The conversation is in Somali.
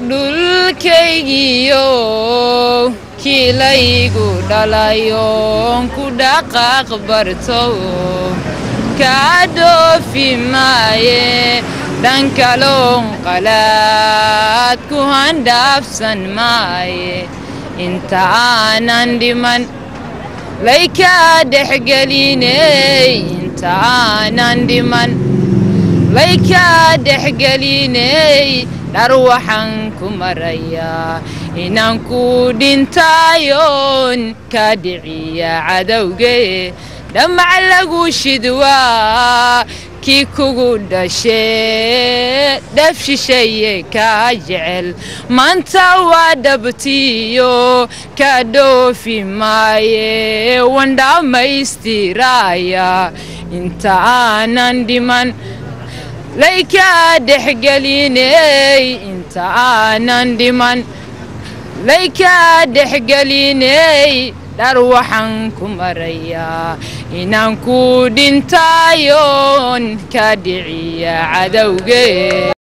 dhulkaygiyo kiilaygu dhalayoon ku dhaqaaq barto kaa dhoofi maaye dhankaloon qalaad ku handhaafsan maaye inta aanan dhiman laykaa dhexgeliney inta aanan dhiman laykaa dhexgeliney dhar waxaan ku marayaa inaan ku dhintaayoon kaa dhiciya cadowge dhamac lagu shidwaa kii kugu dhashee dhaf shisheeye kaa jecel maanta waa dhabtiyo kaa dhoofi maaye wan dhammaystiraaya inta aanan dhiman laykaa dhexgeliney inta aanan dhiman laykaa dhexgeliney dhar waxaan ku marayaa inaan ku dhintaayoon kaa dhiciya cadowge